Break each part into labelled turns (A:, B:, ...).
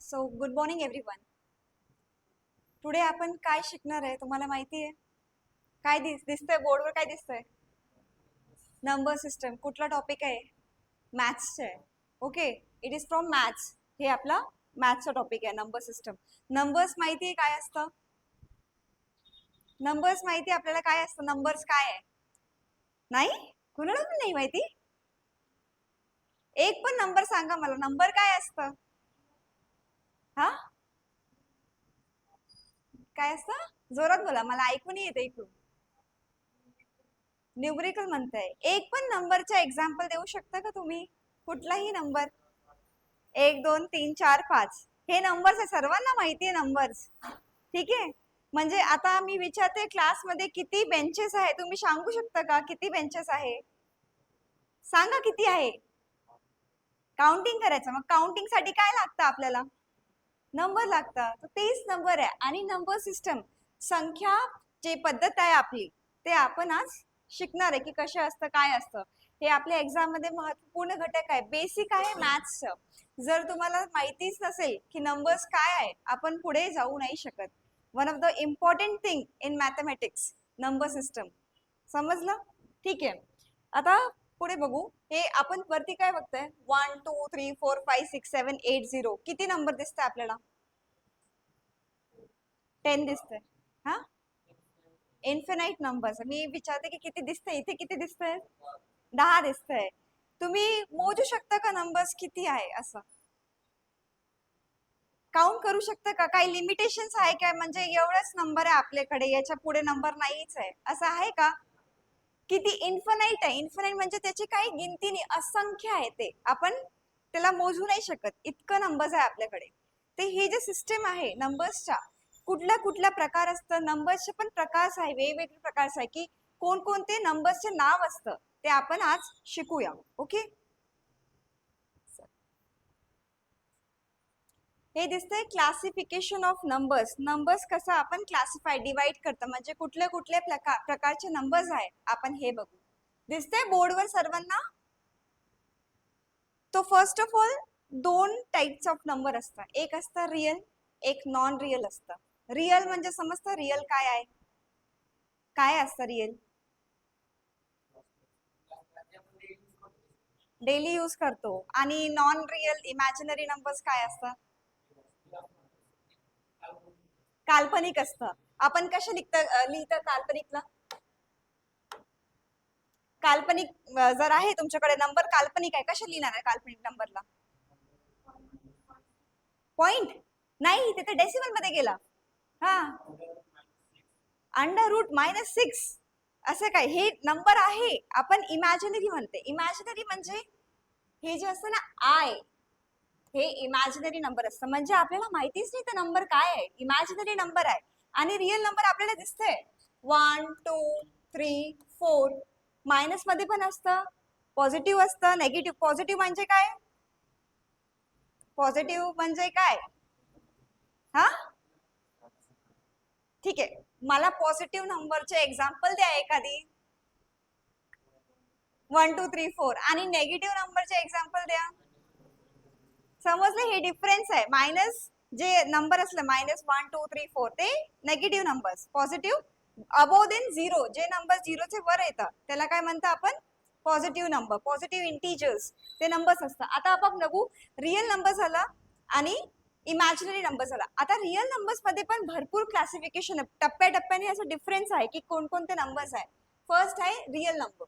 A: So good morning everyone. Today आपण काय शिकणार आहे तुम्हाला माहिती आहे? काय दिसतंय बोर्डवर? काय दिसतंय? Number system. कुठला टॉपिक आहे? मॅथ्सचं आहे. Okay, it is from maths. हे आपला मॅथ्सचा टॉपिक आहे, नंबर सिस्टम. नंबर्स माहिती आहे काय असतं? नंबर्स माहिती आहे आपल्याला काय असतं? नंबर्स काय आहे? नाही, कुणाला पण नाही माहिती? एक पण नंबर सांगा मला, नंबर काय असतं? हा, काय असतं? जोरात बोला, मला ऐकू नाही येते इकडून. न्यूमरिकल म्हणताय. एक पण नंबरचा एक्झाम्पल देऊ शकता का तुम्ही? कुठलाही नंबर. 1 2 3 4 5 हे नंबर्स आहे, सर्वांना माहिती आहे नंबर्स. ठीक आहे. म्हणजे आता मी विचारते क्लासमध्ये किती बेंचेस आहे, तुम्ही सांगू शकता का किती बेंचेस आहे? सांगा किती आहे. काउंटिंग करायचं. मग काउंटिंग साठी काय लागतं आपल्याला? नंबर लागतात. तर तेच नंबर आहे. आणि नंबर सिस्टम, संख्या जे पद्धत आहे आपली, ते आपण आज शिकणार आहे की कशा असतं, काय असतं. हे आपल्या एक्झाम मध्ये महत्वपूर्ण घटक आहे, बेसिक आहे मॅथ्सचं. जर तुम्हाला माहितीच नसेल की नंबर्स काय आहे, आपण पुढे जाऊ नाही शकत. One of the important thing in mathematics, number system. समजलं? ठीक आहे. आता पुढे बघू. हे आपण वरती काय बघताय? 1 2 3 4 5 6 7 8 0 किती नंबर दिसतंय आपल्याला? 10 दिसतंय. हा, इन्फिनाइट नंबर्स. मी विचारते की किती दिसतंय, इथे किती दिसतंय? 10 दिसतंय. तुम्ही मोजू शकता का नंबर्स किती आहे असं? काउंट करू शकता का? काही लिमिटेशन्स आहे काय? म्हणजे एवढंच नंबर आहे आपल्याकडे, याच्या पुढे नंबर नाहीच आहे, असं आहे का? किती? इन्फिनाइट आहे. इन्फिनाइट म्हणजे त्याची काही गिनती नाही, असंख्य आहे. ते आपण त्याला मोजू नाही शकत, इतकं नंबर्स आहे आपल्याकडे. ते हे जे सिस्टम आहे नंबर्सच्या, कुठल्या कुठल्या प्रकार असतं नंबर्सचे, पण प्रकार आहे, वेगवेगळे प्रकार आहे की कोणकोणते नंबर्सचे नाव असतं, ते आपण आज शिकूया. ओके, हे दिसतंय क्लासिफिकेशन ऑफ नंबर्स. नंबर्स कसं आपण क्लासिफाय डिवाइड करतं, म्हणजे कुठले कुठले प्रकारचे नंबर्स आहेत आपण हे बघू. दिसतंय बोर्डवर सर्वांना? तो फर्स्ट ऑफ ऑल दोन टाइप्स ऑफ नंबर असतात. एक असतं रिअल, एक नॉन रिअल असतं. रिअल म्हणजे समजतं रिअल काय आहे? काय असतं रिअल? डेली यूज करतो. आणि नॉन रिअल इमॅजिनरी नंबर्स काय असतात? काल्पनिक असतं. आपण कशा लिहितं काल्पनिकला? काल्पनिक जर आहे तुमच्याकडे नंबर काल्पनिक आहे, कशा लिहिणार आहे काल्पनिक नंबरला? पॉइंट नाही, तिथे डेसिमल मध्ये गेला. हा, √-6 असं काय? हे नंबर आहे, आपण इमॅजिनरी म्हणते. इमॅजिनरी म्हणजे हे जे असतं ना आय, हे इमॅजिनरी नंबर असतं. म्हणजे आपल्याला माहितीच नाही तर नंबर काय आहे, इमॅजिनरी नंबर आहे. आणि रिअल नंबर आपल्याला दिसतंय 1 2 3 4. मायनस मध्ये पण असतं, पॉझिटिव्ह असतं, नेगेटिव्ह. पॉझिटिव्ह म्हणजे काय? पॉझिटिव्ह म्हणजे काय? हा, ठीक आहे. मला पॉझिटिव्ह नंबरचे एक्झाम्पल द्या एखादी. 1 2 3 4. आणि नेगेटिव्ह नंबरचे एक्झाम्पल द्या. समजलं? हे डिफरन्स आहे. मायनस जे नंबर असलं -1 2 3 4 ते negative numbers. Positive above than zero, जे नंबर झिरोचे वर येतात त्याला काय म्हणतात आपण? Positive number. पॉझिटिव्ह इंटीजर्स ते नंबर्स असतात. आता आपण बघू रिअल नंबर झाला आणि इमॅजिनरी नंबर झाला. आता रिअल नंबर्स मध्ये पण भरपूर क्लासिफिकेशन आहे, टप्प्याटप्प्याने असं डिफरन्स आहे की कोणकोणते नंबर्स आहे. फर्स्ट आहे रिअल नंबर.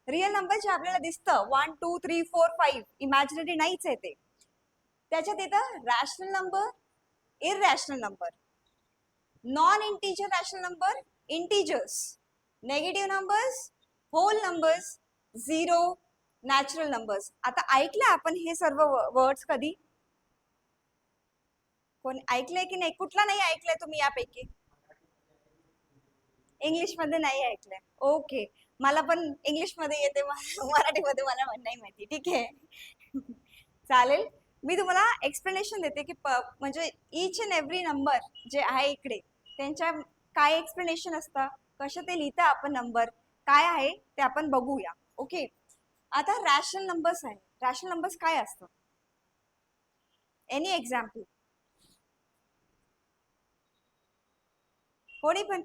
A: रिअल नंबर जे आपल्याला दिसतं 1 2 3 4 5, इमॅजिनरी नाहीच आहे ते. त्याच्यात येतं rational number, irrational number, non integer rational number, integers, negative numbers, whole numbers, zero, natural numbers. आता ऐकलं आपण हे सर्व वर्ड्स कधी? कोण ऐकलंय की नाही? कुठला नाही ऐकलंय तुम्ही यापैकी? इंग्लिश मध्ये नाही ऐकलंय. ओके, मला पण इंग्लिश मध्ये येते, मराठीमध्ये मला नाही माहिती. ठीक आहे, चालेल. मी तुम्हाला एक्सप्लेनेशन देते की म्हणजे इच अँड एव्हरी नंबर जे आहे इकडे, त्यांच्या काय एक्सप्लेनेशन असतं, कसं ते लिहिता आपण नंबर काय आहे ते आपण बघूया. ओके, आता रॅशनल नंबर्स आहे. रॅशनल नंबर्स काय असतं? Any example? कोणी पण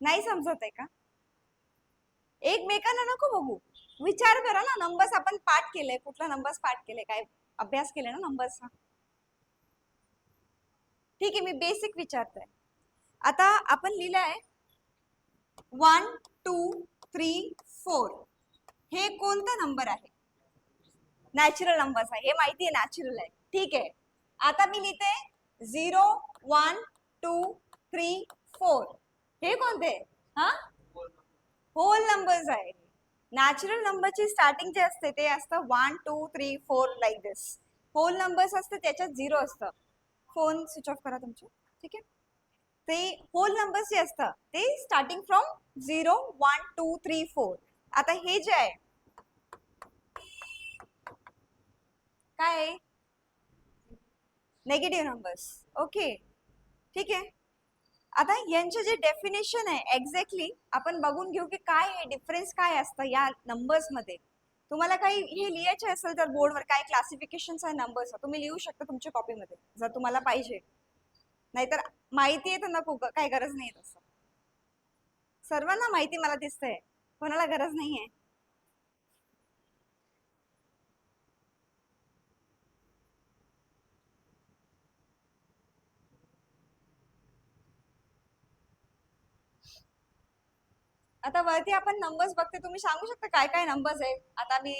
A: नाही समजत आहे का? एकमेकांना नको बघू, विचार करा ना. नंबर्स आपण पाठ केले, कुठला नंबर्स पाठ केले, काय अभ्यास केले ना नंबर्सचा. ठीक आहे, मी बेसिक विचारतोय. आता आपण लिहिलंय 1 2 3 4. हे कोणता नंबर आहे? नॅचरल नंबर्स आहे, हे माहिती आहे, नॅचरल आहे. ठीक आहे, आता मी लिहिते 0 1 2 3 4. हे कोणते? हा, होल नंबर्स आहे. नॅचरल नंबरची स्टार्टिंग जे असते ते असतं 1 2 3 4 लाईक दिस. होल नंबर्स असते त्याच्यात 0 असतं. फोन स्विच ऑफ करा तुमचे. ठीक आहे, ते होल नंबर्स जे असतात ते स्टार्टिंग फ्रॉम 0 1 2 3 4. आता हे जे आहे काय आहे? Negative numbers. ओके, ठीक आहे. आता यांचे जे डेफिनेशन आहे एक्झॅक्टली आपण बघून घेऊ की काय आहे, डिफरन्स काय असतं या नंबर्स मध्ये. तुम्हाला काही हे लिहायचे असेल तर बोर्डवर काय क्लासिफिकेशन आहे नंबर्स, तुम्ही लिहू शकता तुमच्या कॉपीमध्ये जर तुम्हाला पाहिजे. नाहीतर माहिती आहे तर नको, काय गरज नाही तसं. सर्वांना माहिती मला दिसतंय, कोणाला गरज नाहीये. आता वरती आपण नंबर्स बघते, तुम्ही सांगू शकता काय काय नंबर्स आहेत. आता मी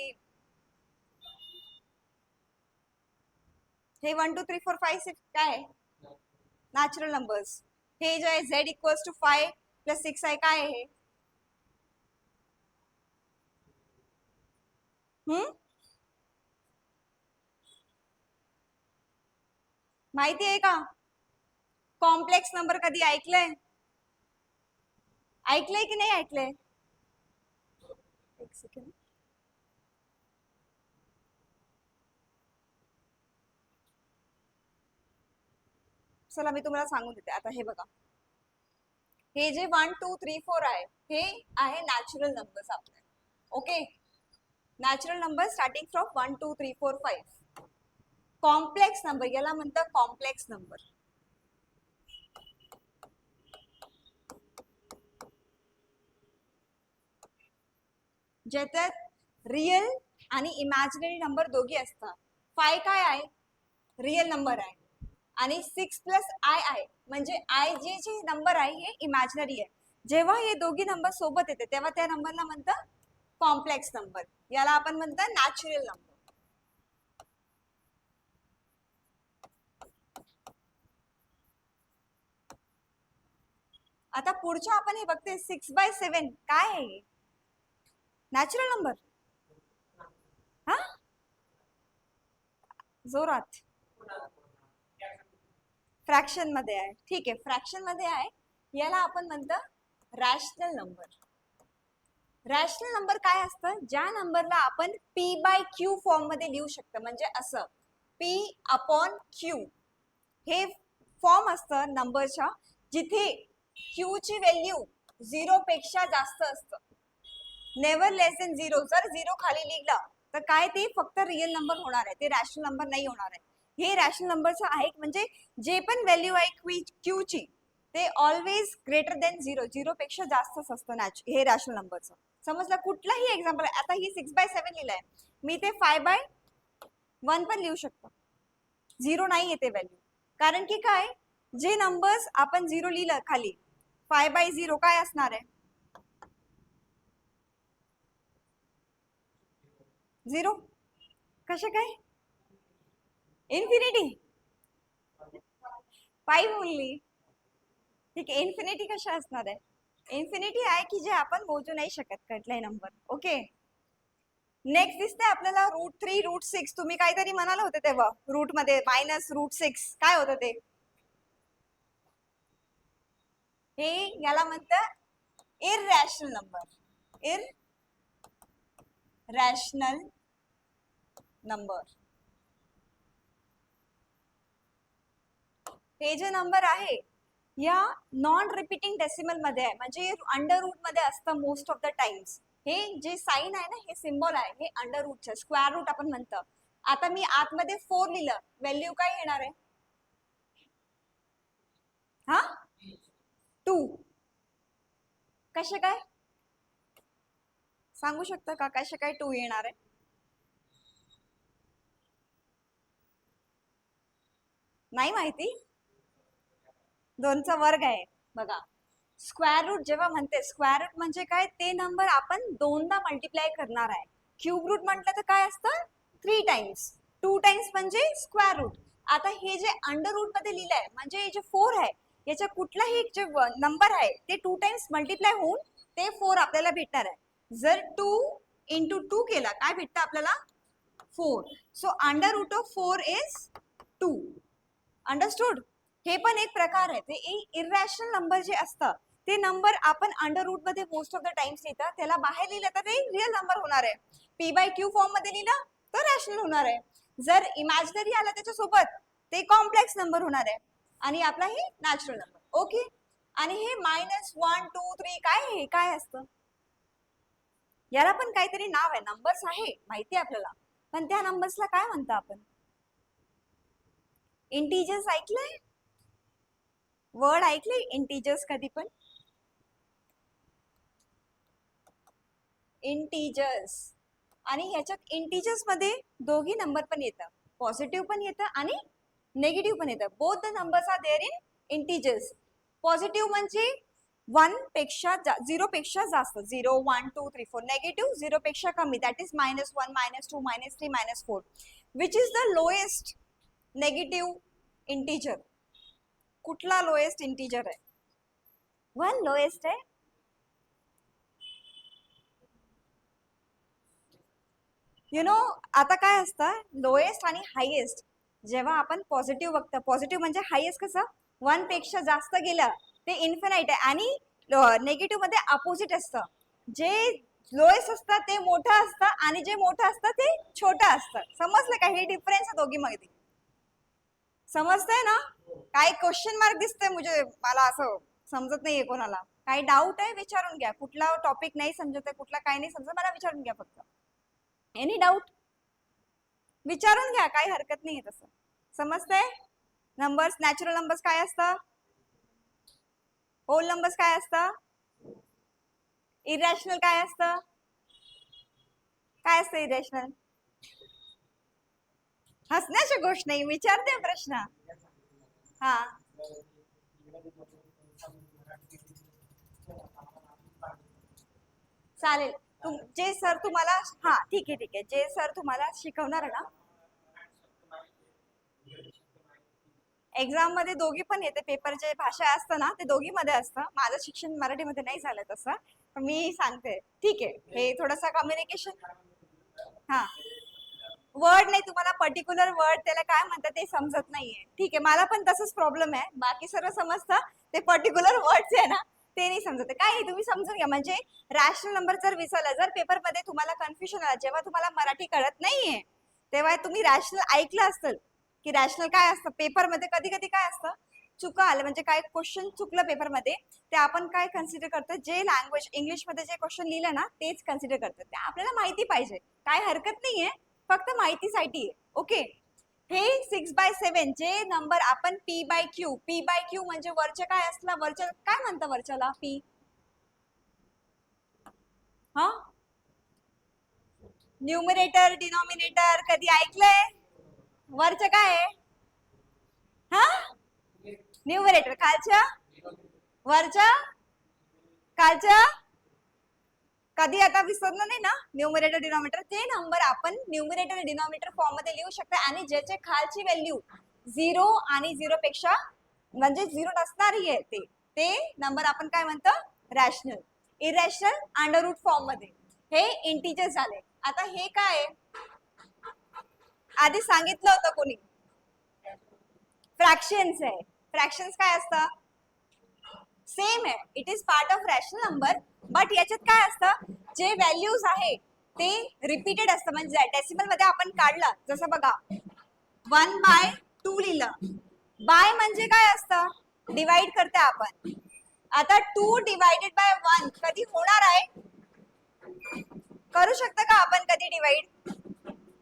A: हे 1 2 3 4 5 6 काय आहे? Natural numbers. हे जे आहे z इक्वल्स टू 5 + 6 आहे, काय आहे? माहिती आहे का? कॉम्प्लेक्स नंबर कधी ऐकलंय? ऐकलंय की नाही ऐकलंय? एक सेकंड. चला मी तुम्हाला सांगून देते. आता हे बघा, हे जे 1 2 3 4 आहे हे आहे नॅचरल नंबर्स आपले. Okay, natural number starting from 1 2 3 4 5. Complex number याला म्हणतात कॉम्प्लेक्स नंबर. ज्याच्यात रिअल आणि इमॅजिनरी नंबर दोघी असतात. 5 काय आहे? रिअल नंबर आहे. आणि 6 + i आहे, म्हणजे आय जे नंबर आहे हे इमॅजिनरी आहे. जेव्हा हे दोघी नंबर सोबत येते तेव्हा त्या नंबरला म्हणतात कॉम्प्लेक्स नंबर. याला आपण म्हणतात नॅचरल नंबर. आता पुढच्या आपण हे बघते 6/7 काय आहे? Natural number. हा, जोरात. फ्रॅक्शन मध्ये आहे. ठीक आहे, फ्रॅक्शन मध्ये आहे. याला आपण म्हणतो रॅशनल नंबर. रॅशनल नंबर काय असतं? ज्या नंबरला आपण p/q फॉर्म मध्ये लिहू शकतो, म्हणजे असं p/q. हे फॉर्म असतं नंबरच्या जिथे q ची व्हॅल्यू 0 पेक्षा जास्त असतं. Never less than 0. जर 0 खाली लिहिला तर काय ते फक्त रिअल नंबर होणार आहे, ते रॅशनल नंबर नाही होणार आहे. हे रॅशनल नंबरचं आहे, म्हणजे जे पण व्हॅल्यू आहे q ची ते ऑलवेज ग्रेटर देन 0. 0 पेक्षा जास्तच असतं हे रॅशनल नंबरचं. समजलं? कुठलाही एक्झाम्पल आहे. आता ही 6/7 लिहिलंय, मी ते 5/1 पण लिहू शकतो. 0 नाही येते व्हॅल्यू, कारण की काय, जे नंबर्स आपण 0 लिहिलं खाली 5/0 काय असणार आहे? 0. कशा काय? इन्फिनिटी. 5 ओनली. ठीक आहे, इन्फिनिटी कशा असणार आहे? इन्फिनिटी आहे की जे आपण मोजू नाही शकत कुठलाही नंबर. ओके, नेक्स्ट दिसते आपल्याला √3 √6. तुम्ही काहीतरी म्हणाले होते तेव्हा रूट मध्ये -√6 काय होतं ते? हे याला म्हणतात इररॅशनल नंबर. Irrational number. हे जे नंबर आहे या नॉन रिपीटिंग डेसिमल मध्ये आहे, म्हणजे अंडर रूट मध्ये असतं मोस्ट ऑफ द टाइम्स. हे जे साइन आहे ना, हे सिम्बॉल आहे, हे अंडर रूटचे स्क्वेअर रूट आपण म्हणतो. आता मी आतमध्ये 4 लिहिलं, व्हॅल्यू काय येणार आहे? हा 2 कसे काय सांगू शकता का कसे काय 2 येणार आहे? नाही माहिती. 2चा वर्ग आहे बघा. स्क्वेअर रूट जेव्हा म्हणते, स्क्वेअर रूट म्हणजे काय, ते नंबर आपण 2दा मल्टिप्लाय करणार आहे. क्यूब रूट म्हटलं तर काय असतं 3 टाइम्स. 2 टाइम्स म्हणजे स्क्वेअर रूट. आता हे जे अंडर रूट मध्ये लिहिलंय म्हणजे हे जे 4 आहे याच्या कुठलाही जे नंबर आहे ते 2 टाइम्स मल्टिप्लाय होऊन ते 4 आपल्याला भेटणार आहे. जर 2 इंटू 2 केला काय भेटतं आपल्याला 4. So under root of 4 is 2. Understood. हे पण एक प्रकार आहे. ते इरॅशनल नंबर जे असतं ते नंबर आपण अंडर रूट मध्ये मोस्ट ऑफ द टाइम्स लिहितात, त्याला बाहेर लिहिलं तर ते रिअल नंबर होणार आहे. पी बाय क्यू फॉर्म मध्ये लिहिलं तर रॅशनल होणार आहे. जर इमॅजिनरी आला त्याच्यासोबत ते कॉम्प्लेक्स नंबर होणार आहे आणि आपला हे नॅचरल नंबर. ओके. आणि हे -1 2 3 काय हे काय असतं? याला पण काहीतरी नाव आहे, नंबर्स आहे माहिती आहे आपल्याला, पण त्या नंबर्सला काय म्हणतो आपण? इंटीजर्स ऐकलंय? वर्ड ऐकले इंटीजर्स कधी पण? इंटीजर्स. आणि ह्याच्यात इंटीजर्स मध्ये दोघी नंबर पण येतात, पॉझिटिव्ह पण येतं आणि नेगेटिव्ह पण येतं. Both the numbers are there in integers. Positive म्हणजे 1 पेक्षा 0 पेक्षा जास्त, 0 1 2 3 4. नेगेटिव्ह 0 पेक्षा कमी, that is -1 -2 -3 -4. Which is the lowest negative integer? कुठला लोएस्ट इंटीजर आहे? 1 लोएस्ट आहे. आता काय असतं लोएस्ट आणि हायेस्ट जेव्हा आपण पॉझिटिव्ह बघतो, पॉझिटिव्ह म्हणजे हायेस्ट कसं 1 पेक्षा जास्त गेलं ते इन्फिनाइट आहे आणि नेगेटिव्ह मध्ये अपोजिट असतं. जे लोएस्ट असतं ते मोठं असतं आणि जे मोठं असतं ते छोटं असतं. समजलं का? हे डिफरन्स आहे दोघीमध्ये. समजतंय ना? काय क्वेश्चन मार्क दिसतंय मुझे, मला असं समजत नाहीये कोणाला. काही डाऊट आहे विचारून घ्या. कुठला टॉपिक नाही समजत आहे, कुठला काही नाही समजत, मला विचारून घ्या फक्त. एनी डाऊट विचारून घ्या, काही हरकत नाही तसं. समजतंय? नंबर्स, नॅचरल नंबर्स काय असतं? होल नंबर्स काय असतं? इरॅशनल काय असतं? काय असतं इरॅशनल? हसण्याची गोष्ट नाही, विचारते प्रश्न. हा चालेल. जे सर तुम्हाला, हा ठीक आहे, जे सर तुम्हाला शिकवणार आहे ना एक्झाम मध्ये दोघी पण येते, पेपर जे भाषा असतं ना ते दोघी मध्ये असतं. माझं शिक्षण मराठीमध्ये नाही झालं तसं, पण मी सांगते. ठीक आहे, हे थोडंसं कम्युनिकेशन. हा वर्ड नाही, तुम्हाला पर्टिक्युलर वर्ड त्याला काय म्हणतात ते समजत नाहीये. ठीक आहे, मला पण तसंच प्रॉब्लेम आहे. बाकी सर्व समजतं, ते पर्टिक्युलर वर्ड्स आहे ना ते नाही समजत. काय नाही, तुम्ही समजून घ्या. म्हणजे रॅशनल नंबर जर विसरला, जर पेपरमध्ये तुम्हाला कन्फ्युजन आलं, जेव्हा तुम्हाला मराठी कळत नाहीये तेव्हा तुम्ही रॅशनल ऐकलं असेल की रॅशनल काय असतं. पेपरमध्ये कधी कधी काय असतं, चुका आलं म्हणजे काय क्वेश्चन चुकलं पेपरमध्ये, ते आपण काय कन्सिडर करतो, जे लँग्वेज इंग्लिशमध्ये जे क्वेश्चन लिहिलं ना तेच कन्सिडर करतात. ते आपल्याला माहिती पाहिजे, काय हरकत नाहीये, फक्त माहितीसाठी. ओके. हे 6/7 जे नंबर आपण पी बाय क्यू म्हणजे वरचे काय असलं, वरच्या काय म्हणतं वरच्याला पी? हा न्यूमरेटर डिनॉमिनेटर कधी ऐकलंय? वरचं काय आहे? हा न्यूमरेटर. खालच्या वरच्या खालच्या कधी आता विसरलं नाही ना न्यूमरेटर डिनॉमिनेटर. ते नंबर आपण न्यूमरेटर डिनॉमिनेटर फॉर्म मध्ये लिहू शकतो आणि ज्याचे खालची व्हॅल्यू 0 आणि 0 पेक्षा म्हणजे 0 नसणारी आहे ते नंबर आपण काय म्हणतो rational. Irrational under root form मध्ये हे इंटीजर झाले. आता हे काय आधी सांगितलं होतं कोणी? फ्रॅक्शन्स आहे. फ्रॅक्शन्स काय असतं? सेम आहे, it is part of rational number. But याच्यात काय असतं, जे व्हॅल्यूज आहे ते रिपीटेड असतं. म्हणजे डेसिमल मध्ये आपण काढलं, जसं बघा 1/2 लिहिलं. बाय म्हणजे काय असतं, डिवाइड करते आपण. आता 2 डिवायडेड बाय 1 कधी होणार आहे? करू शकता का आपण कधी डिवाइड?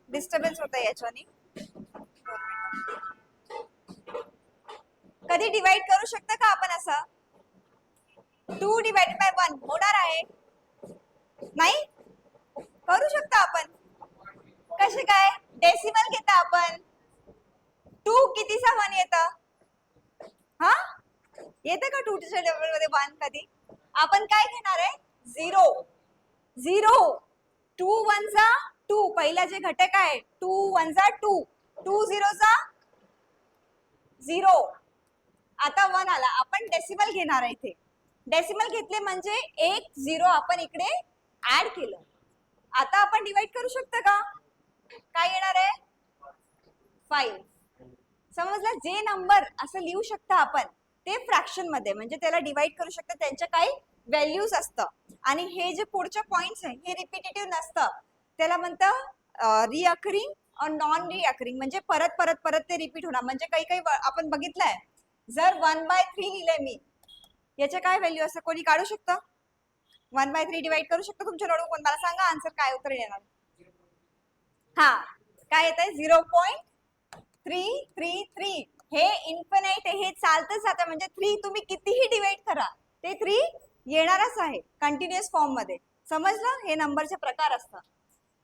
A: डिस्टर्बन्स होतं याच्याने. कधी डिवाइड करू शकता का आपण असं? 2 डिवाइडेड बाय 1 होणार आहे? नाही करू शकता आपण. कसे काय? डेसिमल घेता आपण. 2 कितीचा 1 येतं? हा येतं का 2 च्या लेवल मध्ये 1 कधी? आपण काय घेणार आहे? 0 0 2 1 जा 2 पहिला जे घटक आहे 2 1 जा 2 2 0 जा 0. आता 1 आला. आपण डेसिमल घेणार आहे इथे. डेसिमल घेतले म्हणजे एक 0 आपण इकडे ऍड केलं. आता आपण डिवाइड करू शकतो का? काय येणार आहे? 5. समजलं? जे नंबर असं लिहू शकता आपण ते फ्रॅक्शन मध्ये म्हणजे त्याला डिवाइड करू शकता, त्यांच्या काही व्हॅल्यूज असतं. आणि हे जे पुढचे पॉइंट्स आहे हे रिपीटेटिव्ह नसतं, त्याला म्हणतं रिअकरिंग और नॉन रिअकरिंग, म्हणजे परत परत परत ते रिपीट होणार. म्हणजे काही काही आपण बघितलंय, जर 1/3 लिहिले मी, याचे काय व्हॅल्यू असतं कोणी काढू शकतं? 1/3 डिवाइड करू शकतो तुमच्या नोटबुक मध्ये? मला सांगा आन्सर काय उत्तर येणार. हा काय येत आहे? 0.333. हे इन्फिनाइट आहे, हे चालतच जातं. म्हणजे 3 तुम्ही कितीही डिवाइड करा ते 3 येणारच आहे कंटिन्युअस फॉर्म मध्ये. समजलं? हे नंबरचे प्रकार असतात.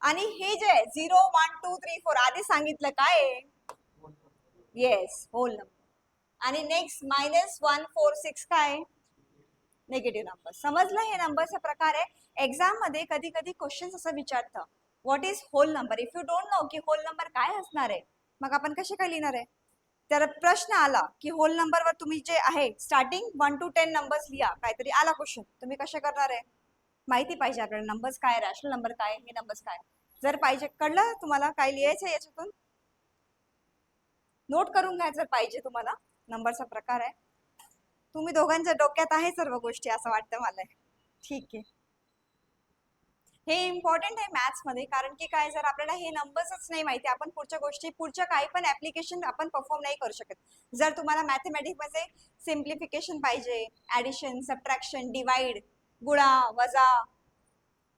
A: आणि हे जे आहे 0 1 2 3 4 आधी सांगितलं काय आहे? Yes whole number. आणि नेक्स्ट -1 4 6 काय? Negative number. समजलं? हे नंबरचा प्रकार आहे. एक्झाम मध्ये कधी कधी क्वेश्चन असं विचारतं, what is whole number? If you don't know की होल नंबर काय असणार आहे, मग आपण कसे काय लिहिणार आहे? तर प्रश्न आला की होल नंबरवर तुम्ही जे आहे स्टार्टिंग 1 to 10 नंबर्स लिहा, काहीतरी आला क्वेश्चन, तुम्ही कसे करणार आहे? माहिती पाहिजे आपल्याला नंबर्स काय, रॅशनल नंबर काय, हे नंबर्स काय. जर पाहिजे, कळलं तुम्हाला काय लिहायचं याच्यातून? नोट करून घ्या जर पाहिजे तुम्हाला. नंबरचा प्रकार आहे. तुम्ही दोघांच्या डोक्यात आहे सर्व गोष्टी असं वाटतं मला. ठीक आहे. हे इम्पॉर्टंट आहे मॅथ्स मध्ये, कारण की काय, जर आपल्याला हे नंबर्सच नाही माहिती, आपण पुढच्या गोष्टी पुढच्या काही पण ऍप्लिकेशन आपण परफॉर्म नाही करू शकत. जर तुम्हाला मॅथमॅटिक्स मध्ये सिम्प्लिफिकेशन पाहिजे, ऍडिशन, सबट्रॅक्शन, डिवाइड, गुणा वजा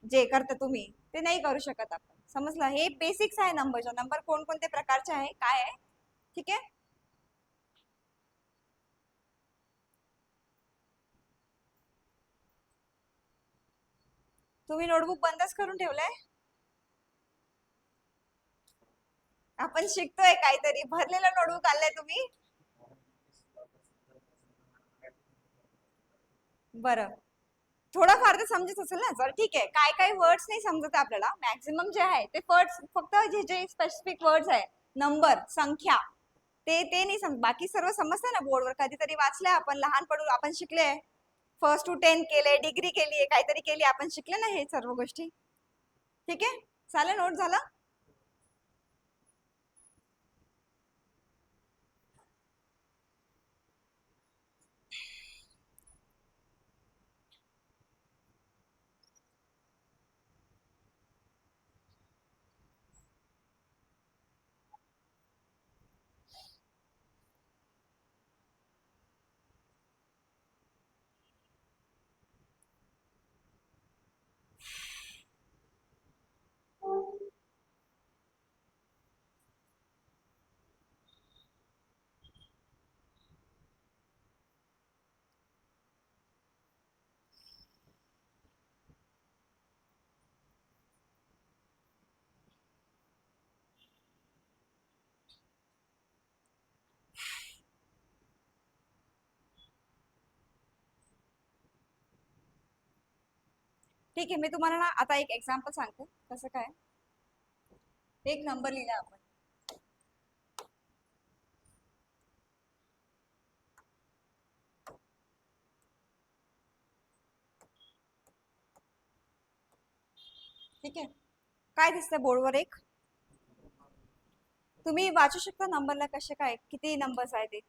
A: जे करता तुम्ही ते नाही करू शकत आपण. समजलं? हे बेसिक्स आहे नंबरच्या. नंबर कोणकोणते प्रकारचे आहे काय आहे. ठीक आहे. तुम्ही नोटबुक बंदच करून ठेवलंय? आपण शिकतोय काहीतरी, भरलेलं नोटबुक आणलंय तुम्ही? बरं, थोडंफार तर समजत असेल ना? जर ठीक आहे, काय काय वर्ड्स नाही समजत आपल्याला, मॅक्झिमम जे आहे ते वर्ड्स, फक्त जे जे स्पेसिफिक वर्ड्स आहे, नंबर, संख्या, ते नाही समज. बाकी सर्व समजतं ना बोर्डवर, कधीतरी वाचलंय आपण, लहानपणी आपण शिकले. 1 to 10 केले, डिग्री केली, काहीतरी केली, आपण शिकले ना हे सर्व गोष्टी. ठीक आहे, चालेल. नोट झाला? ठीक आहे, मी तुम्हाला ना आता एक एक्झाम्पल सांगते कसं काय. एक नंबर लिहिला आपण. ठीक आहे, काय दिसतंय बोर्डवर? एक तुम्ही वाचू शकता नंबरला कसे काय, किती नंबर्स आहे ते?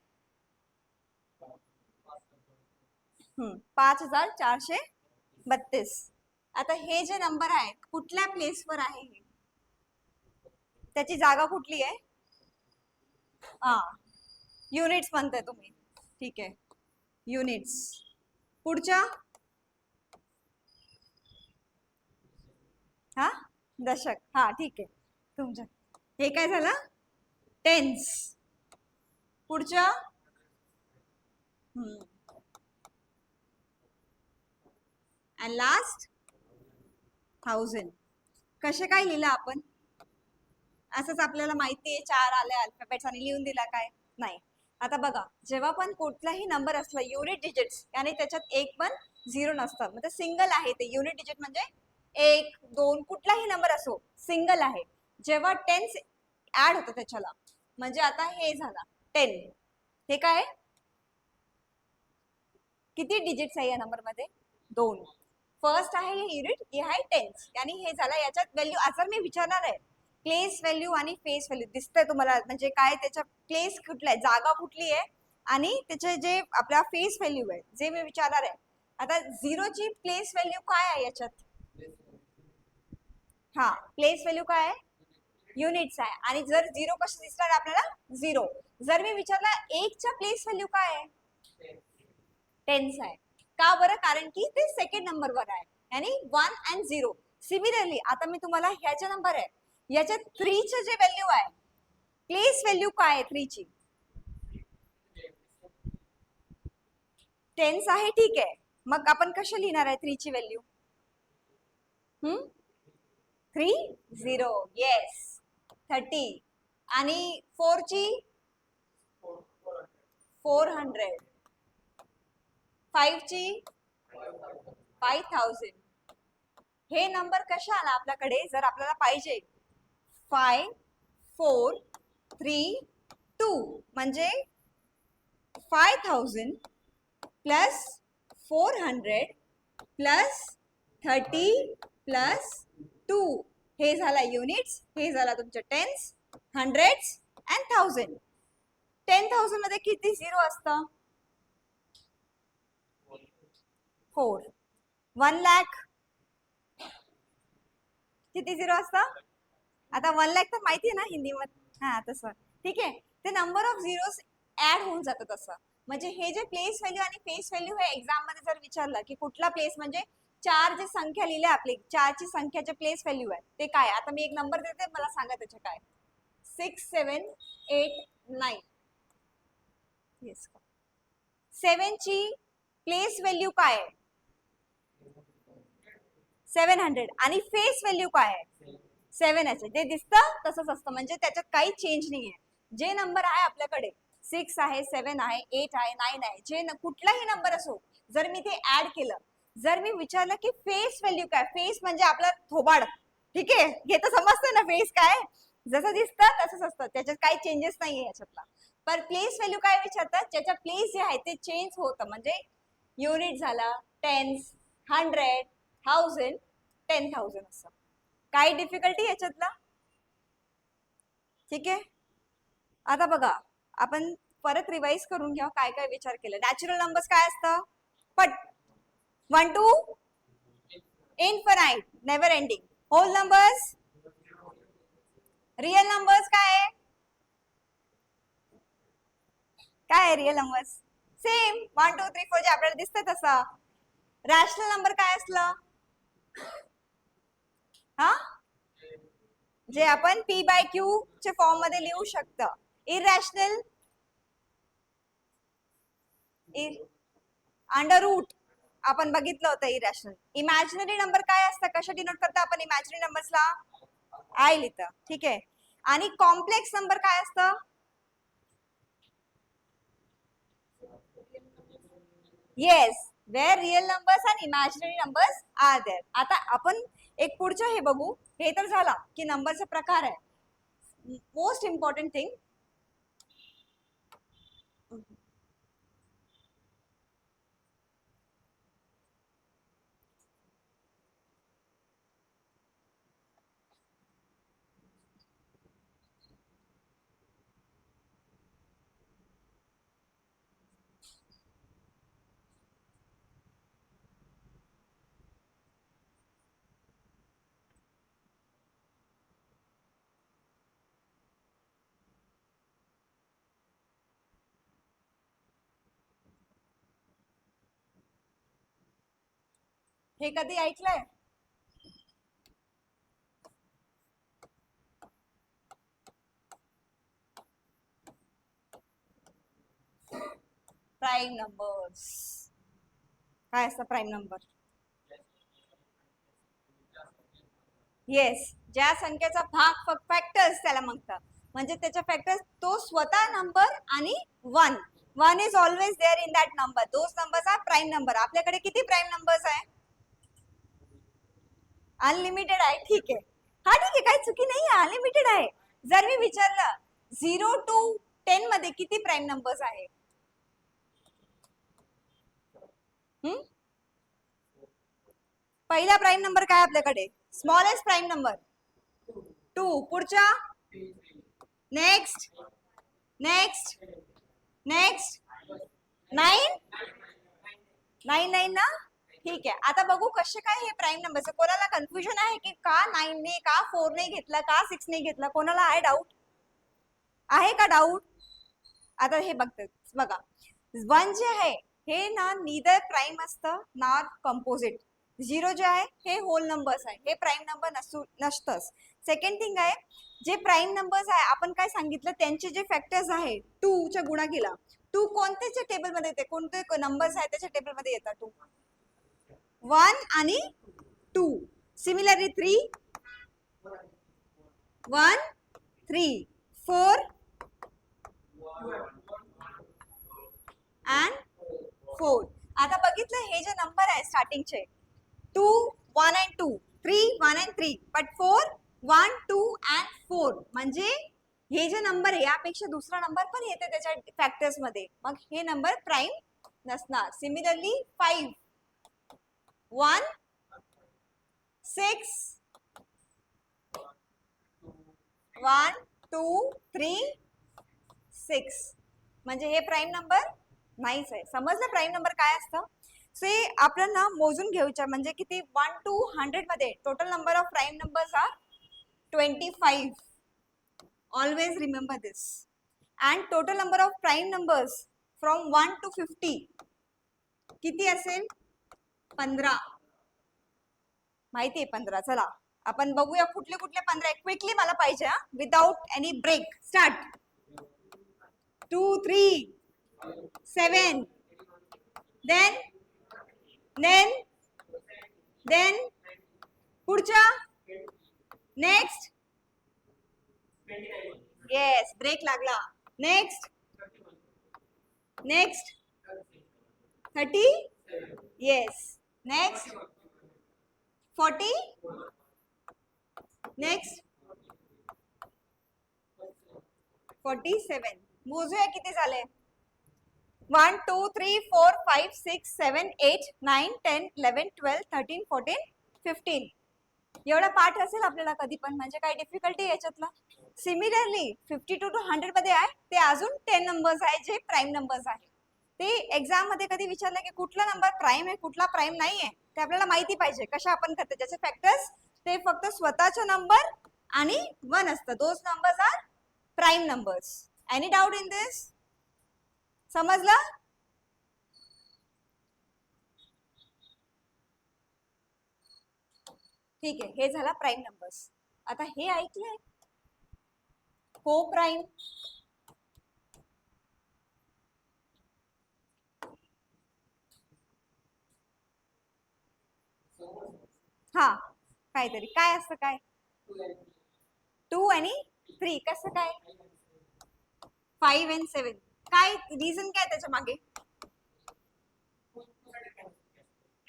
A: 5432. आता हे जे नंबर आहे कुठल्या प्लेसवर आहे, हे त्याची जागा कुठली आहे? हा, युनिट्स म्हणताय तुम्ही. ठीक आहे, युनिट्स. पुढच्या हा दशक. हा ठीक आहे. तुमच्या हे काय झालं? टेन्स. पुढच्या अँड लास्ट 1000. कसे काय लिहिलं आपण? असंच आपल्याला माहिती आहे 4 आले अल्फाबेट्स आणि लिहून दिला काय? नाही. आता बघा, जेव्हा पण कुठलाही नंबर असला युनिट डिजिट्स आणि त्याच्यात एक पण झिरो नसतात, म्हणजे सिंगल आहे ते. युनिट डिजिट म्हणजे 1 2 कुठलाही नंबर असो सिंगल आहे. जेव्हा टेन्स ऍड होतं त्याच्याला, म्हणजे आता हे झाला 10. हे काय किती डिजिट्स आहे या नंबर मध्ये? 2. फर्स्ट आहे हे युनिट, हे आहे टेन्स आणि हे झालं. याच्यात व्हॅल्यू आता मी विचारणार आहे प्लेस व्हॅल्यू आणि फेस व्हॅल्यू दिसतंय तुम्हाला, म्हणजे काय त्याच्या प्लेस कुठला आहे, जागा कुठली आहे आणि त्याचे जे आपला फेस व्हॅल्यू आहे जे मी विचारणार आहे. आता झिरोची प्लेस व्हॅल्यू काय आहे याच्यात? हा, प्लेस व्हॅल्यू काय आहे? युनिट्स आहे. आणि जर झिरो कसं दिसणार आपल्याला? झिरो. जर मी विचारला एकच्या प्लेस व्हॅल्यू काय आहे? टेन्स आहे. का बरं? कारण की ते सेकंड नंबरवर आहे आणि 1 आणि 0. सिमिलरली आता मी तुम्हाला ह्याचा नंबर आहे, याच्यात 3 चे जे व्हॅल्यू आहे, प्लेस व्हॅल्यू काय आहे 3 ची? टेन्स आहे, ठीक आहे. मग आपण कशा लिहिणार आहे 3 ची व्हॅल्यू? 30. येस, 30. आणि 4 ची 400. 5 ची 5000. हे नंबर कशा आला आपल्याकडे? जर आपल्याला पाहिजे 5 4 3 2 म्हणजे 5000 प्लस 400 प्लस 30 प्लस 2. हे झाला युनिट्स, हे झाला तुमचे टेन्स, हंड्रेड्स अँड 1000. 10,000 मध्ये किती झिरो असतं? 4. 1 लाख किती झिरो असतं? आता 1 लाख तर माहिती आहे ना हिंदी मध्ये. हा, तसं ठीक आहे. ते नंबर ऑफ झिरोज ऍड होऊन जातं तसं. म्हणजे हे जे प्लेस व्हॅल्यू आणि फेस व्हॅल्यू हे एक्झाम मध्ये जर विचारलं की कुठला प्लेस, म्हणजे 4 जे संख्या लिहिल्या आपली 4 ची संख्याचे प्लेस व्हॅल्यू आहे ते काय? आता मी एक नंबर देते, मला सांगा त्याचे काय. 6 7 8 9. येस. 7 ची प्लेस व्हॅल्यू काय आहे? 700. आणि फेस व्हॅल्यू काय आहे? 7 आहे. ते दिसतं तसंच असतं, म्हणजे त्याच्यात काही चेंज नाहीये. जे नंबर आहे आपल्याकडे 6 आहे, 7 आहे, 8 आहे, 9 आहे, जे कुठलाही नंबर असो, जर मी ते ऍड केलं, जर मी विचारलं की फेस व्हॅल्यू काय, फेस म्हणजे आपला थोबाड, ठीक आहे, हे तर समजतं ना फेस काय, जसं दिसतं तसंच असतं, त्याच्यात काही चेंजेस नाहीये याच्यातला. पण प्लेस व्हॅल्यू काय विचारतात? ज्याच्या प्लेस जे आहे ते चेंज होतं, म्हणजे युनिट झाला, टेन्स, 100, 1000, 10,000 असं. काही डिफिकल्टी याच्यातला? ठीक आहे. आता बघा, आपण परत रिवाइज करून घ्या काय काय विचार केलं. नॅचरल नंबर्स काय असतं? पट 1 to infinite, never ending. Whole numbers, real numbers काय आहे? काय आहे रियल नंबर्स? सेम 1 2 3 4 जे आपल्याला दिसतं तसं. रॅशनल नंबर काय असलं? हा, जे आपण पी बाय क्यू चे फॉर्म मध्ये लिहू शकतो. इरॅशनल अंडर रूट आपण बघितलं होतं इरॅशनल. इमॅजिनरी नंबर काय असतं? कशा डिनोट करता आपण इमॅजिनरी नंबर्सला? आय लिहितं, ठीक आहे. आणि कॉम्प्लेक्स नंबर काय असतं? Yes, where real numbers and imaginary numbers are there. आता आपण एक पुढचं हे बघू. हे तर झाला की नंबरचे प्रकार आहे. मोस्ट इम्पॉर्टंट थिंग, हे कधी ऐकलंय? Prime numbers. काय असतं प्राईम नंबर? येस, ज्या संख्येचा भाग फॅक्टर्स त्याला म्हणतात. म्हणजे त्याच्या फॅक्टर्स तो स्वतः नंबर आणि one is always there in that number. Those numbers are prime number. आपल्याकडे किती प्राईम नंबर्स आहे? अनलिमिटेड आहे. ठीक आहे, हा ठीक आहे, काही चुकी नाही आहे, अनलिमिटेड आहे. जर मी विचारलं 0 to 10 मध्ये किती प्राईम नंबर्स आहे? पहिला प्राईम नंबर काय आपल्याकडे? Smallest prime number 2. पुढच्या नेक्स्ट नेक्स्ट नेक्स्ट 9 9 ना. ठीक आहे, आता बघू कसे काय हे प्राईम नंबरचं. कोणाला कन्फ्युजन आहे की का 9 ने, का 4 ने घेतला, का 6 ने घेतला? कोणाला आहे डाऊट? आहे का डाऊट? आता हे बघा, 1 जे आहे हे ना नीदर प्राईम असतं ना कंपोजिट. 0 जे आहे हे होल नंबर्स आहे, हे प्राईम नंबर नसतंच. सेकंड थिंग आहे, जे प्राईम नंबर्स आहे आपण काय सांगितलं, त्यांचे जे फॅक्टर्स आहे 2 च्या गुणा केला. 2 कोणत्याच्या टेबलमध्ये येते? कोणते नंबर्स आहे त्याच्या टेबलमध्ये येतात? 2, 1 आणि 2. Similarly 3, 1, 3, 4 and 4. आता बघितलं हे जे नंबर आहे स्टार्टिंगचे 2, 1 and 2, 3, 1 and 3, but 4, 1, 2 and 4. म्हणजे हे जे नंबर आहे यापेक्षा दुसरा नंबर पण येते त्याच्या फॅक्टर्स मध्ये, मग हे नंबर प्राईम नसणार. सिमिलरली 5, 1, 6, 1, 2, 3, 6. म्हणजे हे प्राईम नंबर नाहीच आहे. समजलं प्राईम नंबर काय असतं? से आपल्याला मोजून घ्यायच्या म्हणजे किती? 1 to 100 मध्ये total number of prime numbers are 25. Always remember this. And total number of prime numbers from 1 to 50 किती असेल? 15. माहिती आहे 15. चला आपण बघूया कुठले कुठले 15 क्विकली मला पाहिजे, without any break. Start. 2, 3, 7, then पुढच्या नेक्स्ट. येस, ब्रेक लागला. नेक्स्ट 30. येस. नेक्स्ट 40. नेक्स्ट 47. मोजूया किती झाले? 1, 2, 3, 4, 5, 6, 7, 8, 9, 10, 11, 12, 13, 14, 15. एवढा पाठ असेल आपल्याला कधी पण, म्हणजे काय डिफिकल्टी याच्यातला? सिमिलरली 52 to 100 मध्ये आहे ते अजून 10 नंबर्स आहे जे प्राईम नंबर्स आहे. ते एक्झाम मध्ये कधी विचारलं की कुठला नंबर प्राईम आहे कुठला प्राईम नाही आहे ते आपल्याला माहिती पाहिजे. कशा आपण करतो ज्याचे फॅक्टर्स ते फक्त स्वतःचे नंबर आणि 1 असतं. Those numbers are prime numbers. Any doubt in this? समजलं? ठीक आहे, हे झाला प्राईम नंबर्स. आता हे ऐकलंय को प्राईम. हा, काहीतरी काय असतं? काय 2 आणि 3? कसं काय 5 and 7? काय रिझन काय त्याच्या मागे?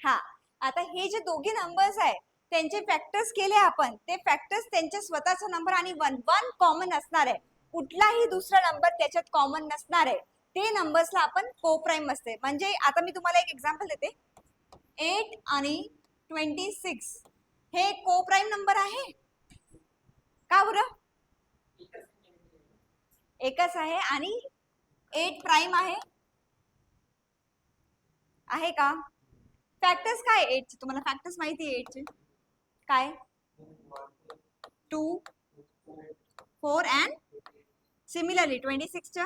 A: हा, आता हे जे दोघे नंबर्स आहे त्यांचे फॅक्टर्स केले आपण, ते फॅक्टर्स त्यांचे स्वतःचा नंबर आणि 1 कॉमन असणार आहे. कुठलाही दुसरा नंबर त्याच्यात कॉमन नसणार आहे. ते नंबर्सला आपण कोप्राईम असते. म्हणजे आता मी तुम्हाला एक एक्झाम्पल देते. 8 आणि 26 हे कोप्राईम नंबर आहे का बरं? एकच आहे आणि 8 प्राईम आहे का? फॅक्टर्स काय 8 चे? तुम्हाला फॅक्टर्स माहिती आहे 8 चे काय? 2, 4 and सिमिलरली 26 च्या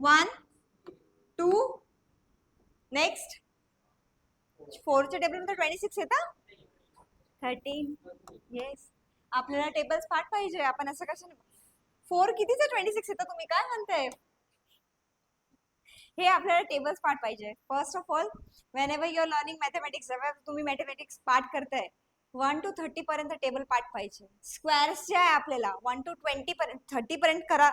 A: 1, 2. नेक्स्ट 4 च्या टेबल मध्ये 26 येतं. 13. येस, आपल्याला टेबल्स पाठ पाहिजे. आपण असं कसं 4 कितीचं 26 येतं? तुम्ही काय म्हणताय? हे आपल्याला टेबल्स पार्ट पाहिजे. First of all whenever you are learning mathematics, जेव्हा तुम्ही मॅथमॅटिक्स पार्ट करताय 1 to 30 पर्यंत टेबल पार्ट पाहिजे. स्क्वेअर्स जे आहे आपल्याला 1 to 20 पर्यंत 30 पर्यंत करा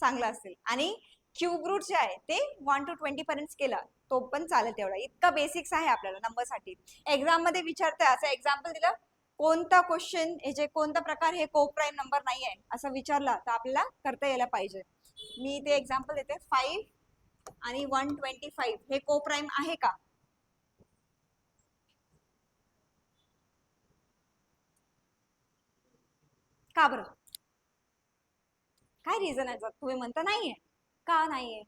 A: चांगलं असेल, आणि क्यूब रूट जे आहे ते 1 to 20 पर्यंत केला तो पण चालेल. तेवढा इतका बेसिक्स आहे आपल्याला नंबरसाठी. एक्झाम मध्ये विचारताय असं एक्झाम्पल दिलं, कोणता क्वेश्चन जे कोणता प्रकार हे को प्राईम नंबर नाही आहे असं विचारला तर आपल्याला करता यायला पाहिजे. मी ते एक्झाम्पल देते. 5 आणि 125 हे को प्राईम आहे का? का बरं? काय रिझन आहे? जर तुम्ही म्हणता नाहीये, का नाहीये?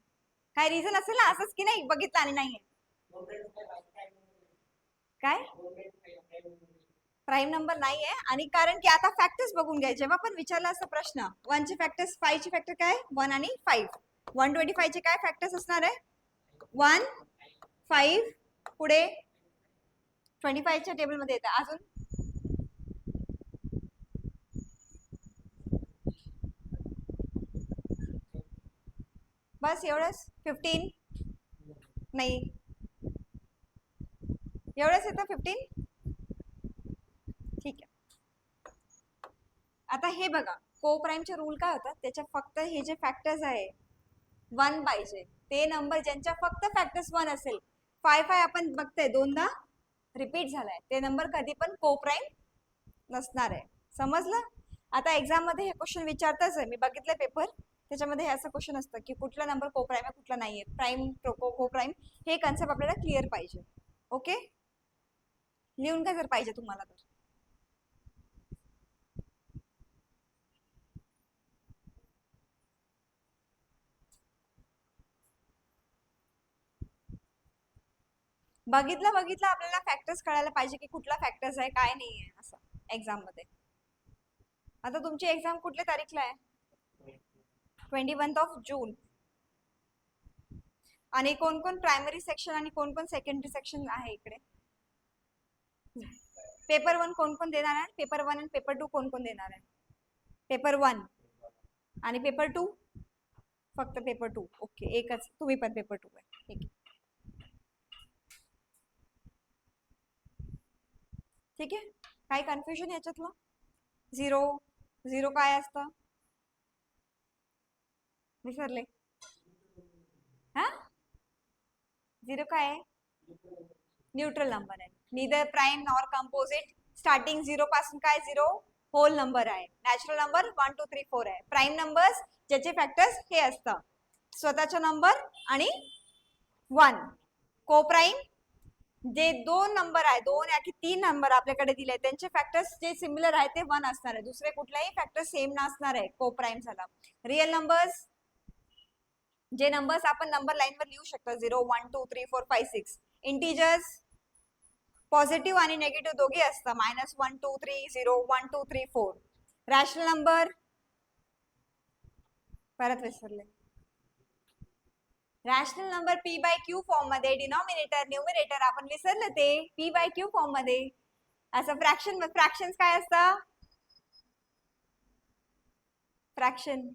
A: काय रिझन असेल ना, असंच की नाही बघितलं आणि नाहीये. काय प्राईम नंबर नाहीये? आणि कारण की आता फॅक्टर्स बघून घ्या. जेव्हा पण विचारला असता प्रश्न 1 चे फॅक्टर्स, 5 चे फॅक्टर काय 1 आणि 5, 125 चे काय फॅक्टर्स असणार आहे 1 5 पुढे 25 च्या टेबल मध्ये येतं. अजून बस एवढंच. 15 नाही, एवढंच येतं 15. ठीक आहे. आता हे बघा को प्राईमचे रूल काय होतात, त्याच्या फक्त हे जे फॅक्टर्स आहे 1 पाहिजे. ते नंबर ज्यांच्या फक्त फॅक्टर्स 1 असेल, 5 आपण बघतोय दोनदा रिपीट झालाय, ते नंबर कधी पण को प्राईम नसणार आहे. समजलं? आता एक्झाम मध्ये हे क्वेश्चन विचारताच आहे, मी बघितलं पेपर, त्याच्यामध्ये हे असं क्वेश्चन असतं की कुठला नंबर को प्राईम आहे कुठला नाहीये. प्राईम को प्राईम हे कन्सेप्ट आपल्याला क्लिअर पाहिजे. ओके, लिहून काय जर पाहिजे तुम्हाला तर. बघितलं आपल्याला फॅक्टर्स कळायला पाहिजे की कुठला फॅक्टर्स आहे काय नाही आहे असं एक्झाम मध्ये. आता तुमची एक्झाम कुठल्या तारीखला आहे? 21 जून. आणि कोण कोण प्रायमरी सेक्शन आणि कोण कोण सेकंडरी सेक्शन आहे इकडे? पेपर 1 कोण कोण देणार आहे? पेपर 1 आणि पेपर 2 कोण कोण देणार आहे? पेपर 1 आणि पेपर 2? फक्त पेपर 2. ओके, एकच, तुम्ही पण पेपर 2 आहे. ठीक आहे, ठीक आहे. काही कन्फ्युजन याच्यातलं? झिरो काय असतं विसरले? हा, झिरो काय आहे? न्यूट्रल नंबर आहे. Neither prime nor composite. Starting 0 पासून काय 0 होल नंबर आहे. नॅचरल नंबर 1 2 3 4 आहे. प्राइम नंबर्स ज्याचे फॅक्टर्स हे असतात स्वतःचा नंबर आणि 1. को प्राइम जे 2 नंबर आहे, 2 या की 3 नंबर आपल्याकडे दिले त्यांचे फॅक्टर्स जे सिमिलर आहे ते 1 असणार आहे. दुसरे कुठलाही फॅक्टर सेम नसणार आहे को प्राइम झाला. रिअल नंबर्स जे नंबर्स आपण नंबर लाईन वर लिहू शकतो 0 1 2 3 4 5 6. इंटीजर्स पॉझिटिव्ह आणि नेगेटिव्ह दोघे असतात -1 2 3 0 1 2 3 4. रॅशनल नंबर परत विसरले. Rational number P by Q form मध्ये, डिनॉमिनेटर न्यूमिनेटर आपण विसरलं ते पी बाय क्यू फॉर्म मध्ये. असं फ्रॅक्शन काय असतं? फ्रॅक्शन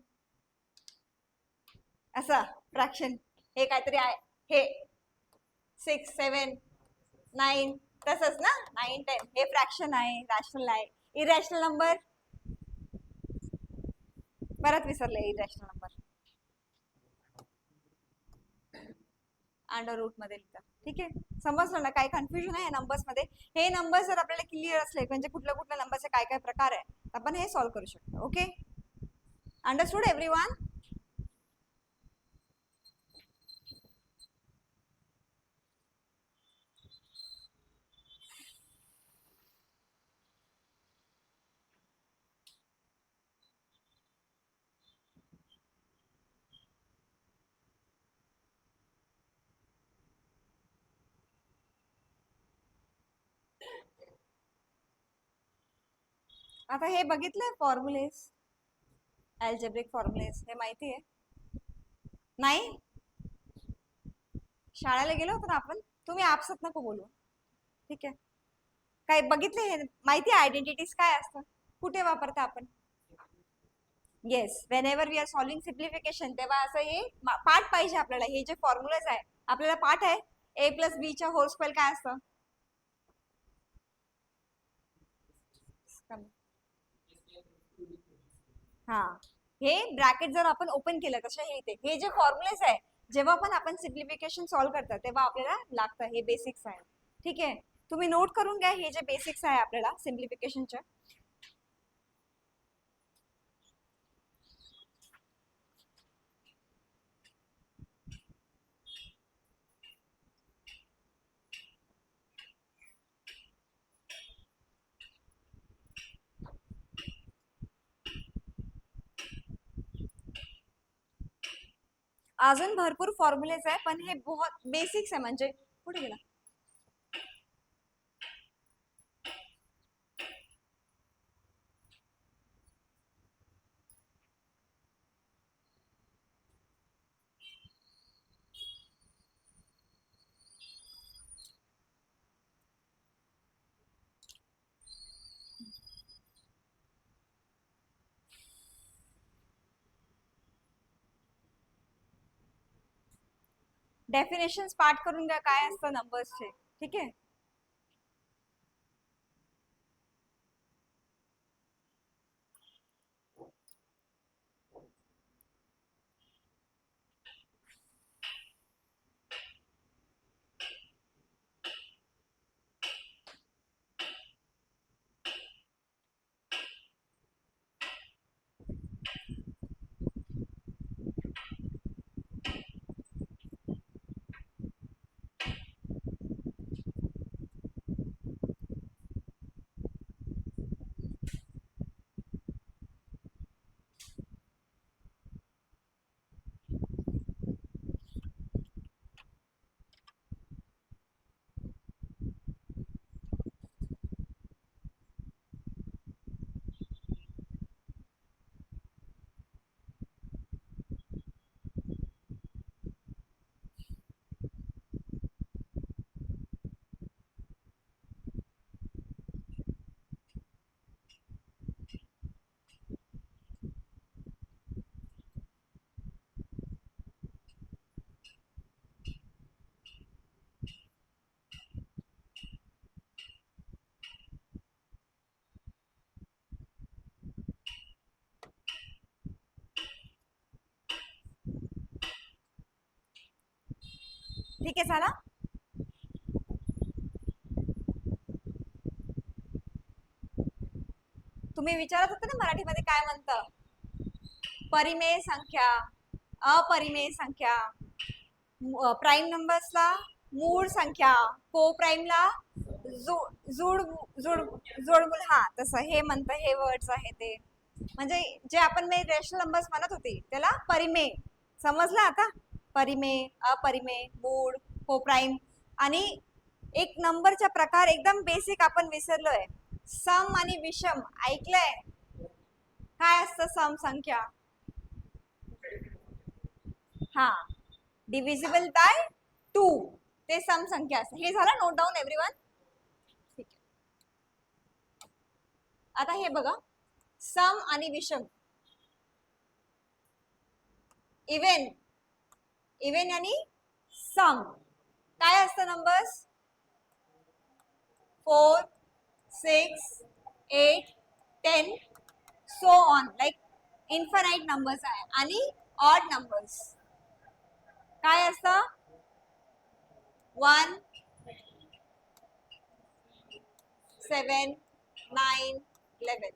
A: असं फ्रॅक्शन हे काहीतरी आहे, हे 6 7 9 तसंच ना, 9 10 हे फ्रॅक्शन आहे, रॅशनल आहे. इरॅशनल नंबर परत विसरले. इरॅशनल नंबर अंडर रूट मध्ये लिहितात. ठीक आहे, समजलं ना? काही कन्फ्युजन आहे नंबर्स मध्ये? हे नंबर जर आपल्याला क्लिअर असले म्हणजे कुठल्या कुठल्या नंबरचे काय काय प्रकार आहे आपण हे सॉल्व्ह करू शकतो. Okay, understood everyone? आता हे बघितलंय फॉर्म्युलेस, अल्जेब्रिक फॉर्म्युलेस, हे माहिती आहे? नाही, शाळेला गेलो होतो ना आपण. तुम्ही आपसत नको बोलू, ठीक आहे? काय बघितले हे माहिती आहे? आयडेंटिटीज काय असतं, कुठे वापरता आपण? Yes, whenever we are solving simplification तेव्हा असं हे पाठ पाहिजे आपल्याला. हे जे फॉर्म्युलाज आहे आपल्याला पाठ आहे. ए प्लस बी च्या होल स्क्वेअर काय असतं? हा, हे ब्रॅकेट जर आपण ओपन केलं तशा हे इथे हे जे फॉर्म्युलेस आहे जेव्हा पण आपण सिम्प्लिफिकेशन सॉल्व्ह करतात तेव्हा आपल्याला लागतं. हे बेसिक्स आहे. ठीक आहे, तुम्ही नोट करून घ्या हे जे बेसिक्स आहे आपल्याला सिम्प्लिफिकेशनच्या. अजून भरपूर फॉर्म्युलेज आहे पण हे बहुत बेसिक्स आहे. म्हणजे कुठे गेला? डेफिनेशन्स पाठ करून घ्या काय असतं नंबर्सचे. ठीक आहे, ठीक आहे. चला, तुम्ही विचारत होते ना मराठीमध्ये काय म्हणतं? परिमेय संख्या, अपरिमेय संख्या, प्राईम नंबर्सला मूळ संख्या, को प्राईमला जोड जोडमूल. हा, तसं हे म्हणतं. हे वर्ड्स आहे ते म्हणजे जे आपण रेशनल नंबर्स म्हणत होते त्याला परिमेय. समजलं आता? परिमेय, अपरिमेय, मूळ, को प्राईम. आणि एक नंबरचा प्रकार एकदम बेसिक आपण विसरलोय, सम आणि विषम. ऐकलंय? काय असतं सम संख्या? हा, डिव्हिजिबल बाय 2 ते सम संख्या असते. हे झालं नोट डाऊन एव्हरीवन. ठीक आहे, आता हे बघा, सम आणि विषम. इवन इवन आणि सम काय असतं numbers? 4, 6, 8, 10 so on, like infinite numbers आहे. आणि ऑड नंबर्स काय असतं? 1, 7, 9, 11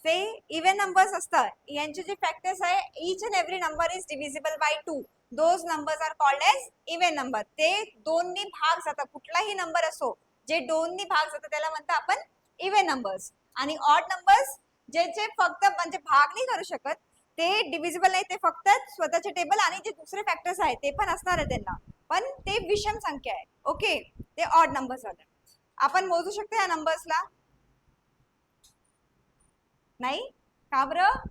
A: ते इवन नंबर्स असतात. यांचे जे फॅक्टर्स आहे, each and every number is divisible by 2. Those numbers are called as even number. ते दोननी भाग जातात. कुठलाही नंबर असो जे दोननी भाग जातात त्याला म्हणतात आपण इवन नंबर्स. आणि ऑड नंबर्स जे जे फक्त म्हणजे भाग नाही करू शकत, ते डिव्हिजिबल नाही, ते फक्त स्वतःचे टेबल आणि जे दुसरे फॅक्टर्स आहेत ते पण असणार आहे त्यांना, पण ते विषम संख्या आहे. ओके, ते ऑड नंबर्स आहेत. आपण मोजू शकतो या नंबर्सला? नाही का बरं?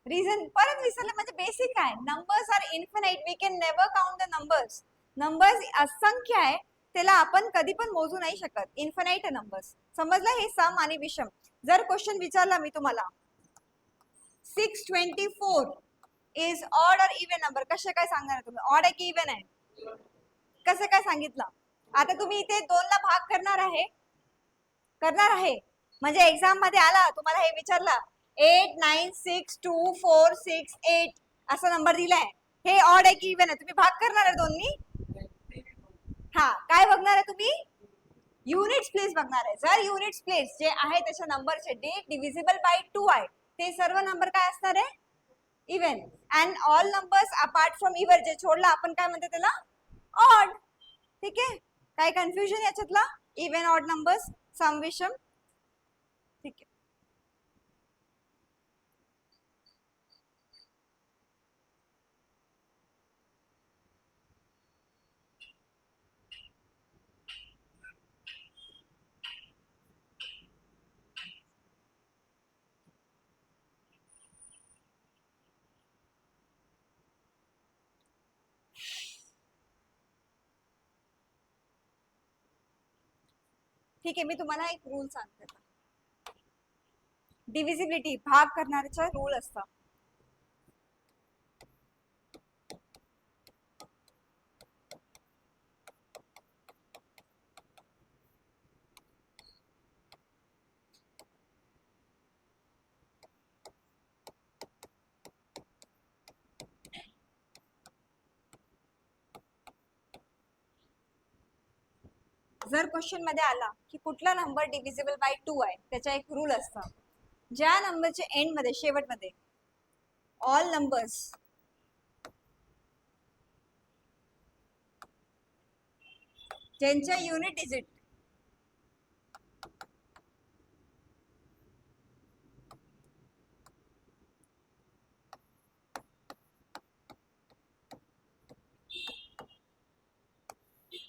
A: रिझन परत विसरलं. म्हणजे बेसिक आहे, numbers are infinite. We can never count the numbers. Numbers असंख्य आहे, त्याला आपण कधी पण मोजू नाही शकत. Infinite numbers. समजलं? हे सम आणि विषम. जर क्वेश्चन विचारला मी तुम्हाला 624 इज ऑड और इवन नंबर, कसे काय सांगणार तुम्ही? ऑड आहे की इवन आहे? कसं काय सांगितलं? आता तुम्ही इथे 2 ला भाग करणार आहे म्हणजे एक्झाम मध्ये आला तुम्हाला हे विचारला 8962468 असा नंबर दिलाय, हे ऑड आहे की इवन आहे? तुम्ही भाग करणार आहे दोन्ही? हा, काय बघणार आहे तुम्ही? युनिट्स प्लेस बघणार आहे. जर युनिट्स प्लेस जे आहे त्याच्या नंबरचे जे डिव्हिजिबल बाय 2 आहे ते सर्व नंबर काय असणार आहे? Even. And all numbers apart from even जे सोडला आपण काय म्हणतो त्याला? ऑड. ठीक आहे, काय कन्फ्युजन याच्यातला? इवन ऑड नंबर्स सम विषम. ठीक आहे, ठीक आहे. मी तुम्हाला एक रूल सांगते. डिव्हिजिबिलिटी भाग करण्याचा रूल असता. जर क्वेश्चन मध्ये आला की कुठला नंबर डिव्हिजिबल बाय 2 आहे त्याचा एक रूल असता. ज्या नंबरच्या एंड मध्ये शेवटमध्ये ऑल नंबर्स ज्यांच्या युनिट डिजिट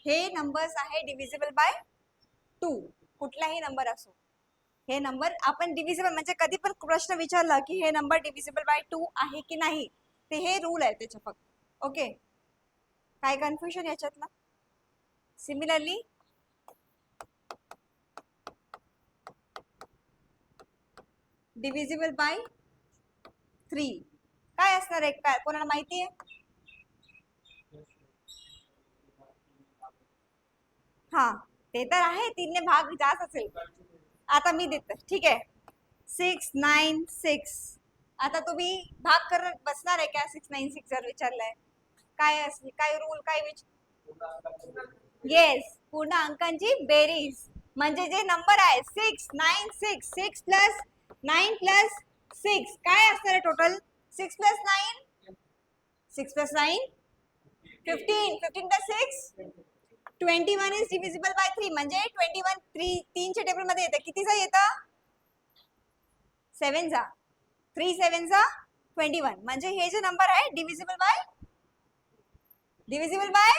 A: हे नंबर्स आहे डिव्हिजिबल बाय 2, कुठलाही नंबर असो हे नंबर आपण डिव्हिजिबल म्हणजे कधी पण प्रश्न विचारला की हे नंबर डिव्हिजिबल बाय 2 आहे की नाही ते हे रूल आहे त्याच्या फक्त. ओके, काय कन्फ्युजन याच्यातला? सिमिलरली डिव्हिजिबल बाय 3 काय असणार आहे? काय कोणाला माहिती आहे? हा, ते तर आहे, 3 ने भाग जास्त असेल. आता मी देते, ठीक आहे. 696. आता तुम्ही भाग करत बसणार आहे का? 696 जर विचारलंय काय असेल, काय रूल, काय येस, पूर्ण अंकांची बेरीज म्हणजे जे नंबर आहे 696, 6 प्लस 9 प्लस 6 काय असणार आहे total? 6 plus 9, 6 plus 9 15, 15 plus 6 21 is divisible bye 3 म्हणजे 21 3 च्या टेबल मध्ये येतं. कितीचा येतं? 7 जा 3 7 जा 21 म्हणजे हे जे नंबर आहे डिव्हिजिबल बाय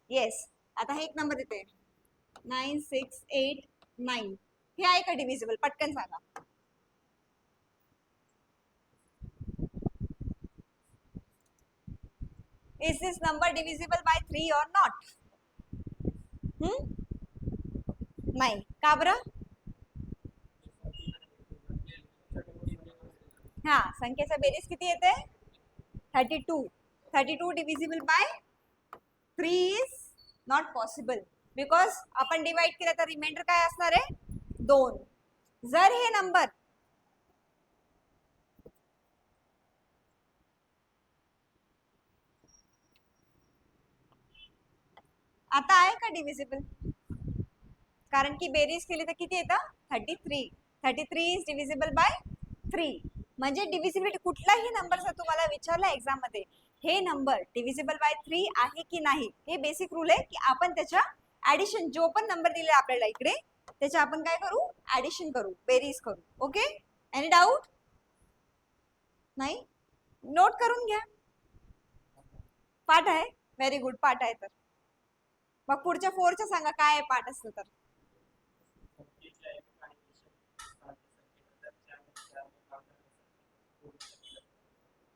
A: येस. आता हे एक नंबर येते 9689 हे आहे का डिव्हिजिबल? पटकन सांगा. Is this number divisible by 3 और नॉट? नाही, का बरं? हा, संख्येचा बेरीज किती येते? 32. 32 divisible by 3 is not possible because आपण डिवाइड केलं तर रिमाइंडर काय असणार आहे? 2. जर हे नंबर आता आहे का डिव्हिजिबल? कारण की बेरीज केली तर किती येतं? 33. 33 इज डिव्हिजिबल बाय 3 म्हणजे डिव्हिजिबिलिटी कुठलाही नंबर जर तुम्हाला विचारला एक्झाम मध्ये हे नंबर डिव्हिजिबल बाय 3 आहे की नाही हे बेसिक रूल आहे की आपण त्याच्या ऍडिशन जो पण नंबर दिले आपल्याला इकडे त्याच्या आपण काय करू? ऍडिशन करू, बेरीज करू. Okay, any doubt? नाही, नोट करून घ्या. पाठ आहे, व्हेरी गुड, पाठ आहे. तर मग पुढच्या 4च्या सांगा काय आहे पाठ असलं तर.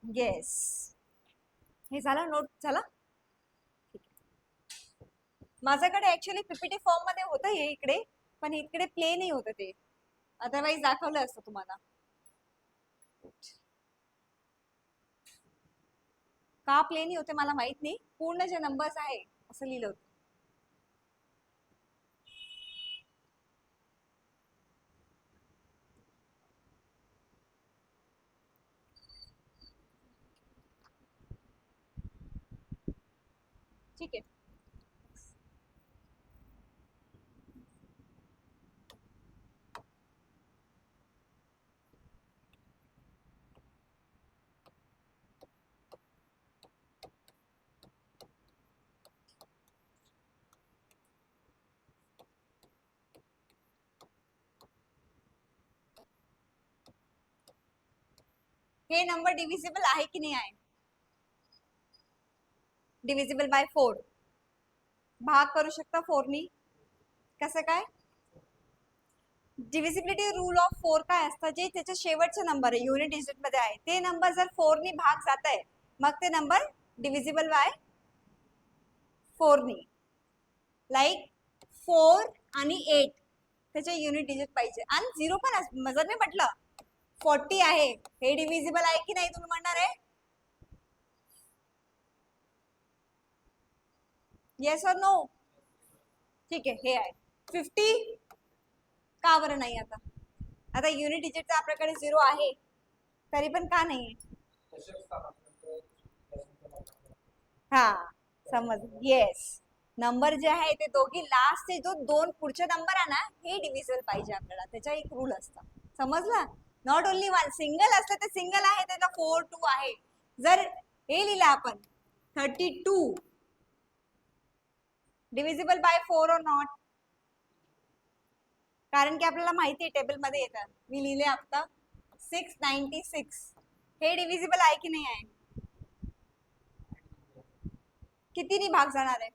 A: येस, हे झालं, नोट झाला. माझ्याकडे ऍक्च्युअली पीपीटी फॉर्म मध्ये होतं हे इकडे, पण इकडे प्ले नाही होतं ते. अदरवाईज दाखवलं असतं तुम्हाला. का प्ले नाही होते मला माहित नाही, पूर्ण जे नंबर्स आहे असं लिहिलं होतं. ठीक आहे. हे नंबर डिव्हिजिबल आहे की नाही आहे? डिव्हिजिबल बाय 4, भाग करू शकता 4 नी. कसं काय? डिव्हिजिबिलिटी रूल ऑफ 4 काय असतं, जे त्याचा शेवटचा नंबर आहे युनिट डिजिट मध्ये आहे ते नंबर जर 4 नी भाग जात आहे मग ते नंबर डिव्हिजिबल बाय 4 नी. लाईक 4 आणि 8 त्याचे युनिट डिजिट पाहिजे, आणि 0 पण जर मी म्हटलं 40 आहे, हे डिव्हिजिबल आहे की नाही तुम्ही म्हणणार आहे? येस और नो? ठीक आहे, हे आहे 50. का बरं नाही? आता युनिट डिजिटचा आपल्याकडे 0 आहे तरी पण का नाही? हा, समज. येस, नंबर जे आहे ते दोघी लास्टचे जो 2 पुढचे नंबर आहे ना, हे डिव्हिजिबल पाहिजे आपल्याला. त्याचा एक रूल असता, समजला? Not only one. सिंगल असलं तर सिंगल आहे, त्याला 4 2 आहे. जर हे लिहिलं आपण 32 डिव्हिजिबल बाय 4 और नॉट? कारण की आपल्याला माहिती आहे टेबल मध्ये येतात. मी लिहिले आता 696, हे डिव्हिजिबल आहे की नाही आहे? कितीनी भाग जाणार आहे?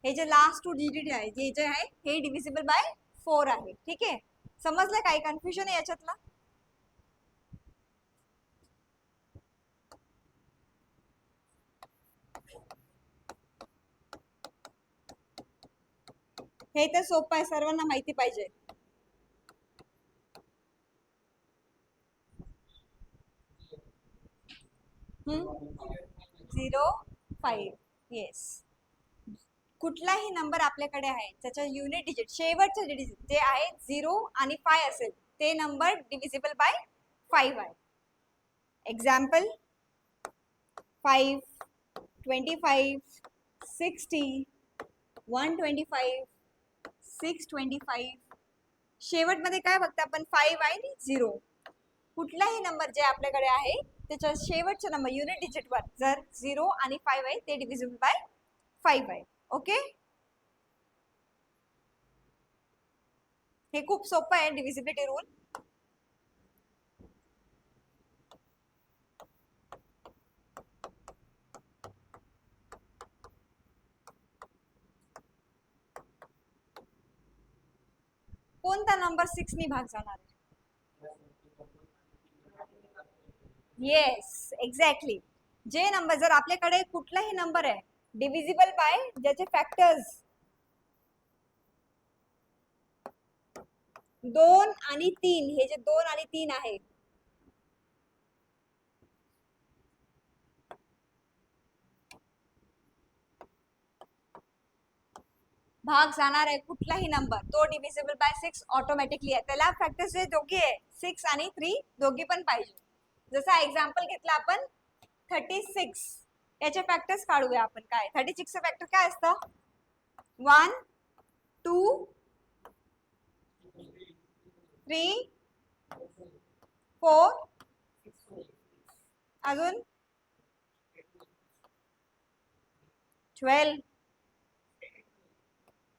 A: हे जे लास्ट 2 डिजिट आहे जे आहे हे डिव्हिजिबल बाय 4 आहे. ठीक आहे, समजलं? काही कन्फ्युजन आहे याच्यातलं? हे तर सोपं आहे, सर्वांना माहिती पाहिजे. झिरो 5. येस, कुठलाही नंबर आपल्याकडे आहे त्याच्या युनिट डिजिट शेवटचे डिजिट जे आहे 0 आणि 5 असेल ते नंबर डिव्हिजिबल बाय 5 आहे. एक्झाम्पल 5, 25, 60, 125, 625. शेवटमध्ये काय बघता आपण? 5 आहे आणि 0. कुठलाही नंबर जे आपल्याकडे आहे त्याच्या शेवटचा नंबर युनिट डिजिटवर जर 0 आणि 5 आहे ते डिव्हिजिबल बाय 5 आहे. ओके, हे खूप सोपं आहे डिव्हिजिबिलिटी रूल. कोणता नंबर 6 नी भाग जाणार आहे? Yes, exactly. जे नंबर जर आपल्याकडे कुठलाही नंबर आहे डिव्हिजिबल बाय ज्याचे फॅक्टर्स 2 आणि 3, हे जे 2 आणि 3 आहे भाग जाणार आहे कुठलाही नंबर तो डिव्हिजिबल बाय 6 ऑटोमॅटिकली आहे. त्याला फॅक्टर्स जे दोघे आहे 6 आणि 3 दोघी पण पाहिजे. जसा एक्झाम्पल घेतला आपण 36, याचे फॅक्टर्स काढूया आपण. काय 36 चे फॅक्टर काय असतं? 1 2 3 4, अजून 12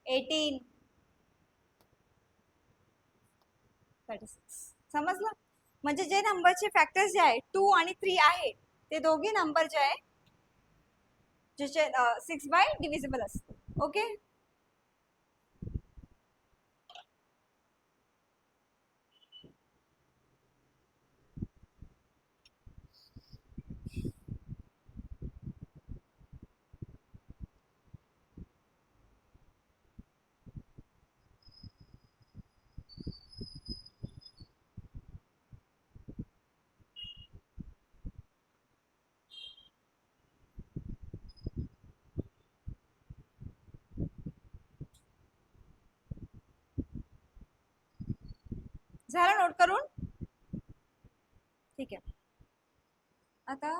A: 18 36. समजलं? म्हणजे जे नंबरचे फॅक्टर्स जे आहे 2 आणि 3 आहे ते दोघे नंबर जे आहे ज्याचे 6 बाय डिव्हिजिबल असते. ओके, झालं नोट करून? ठीक आहे. आता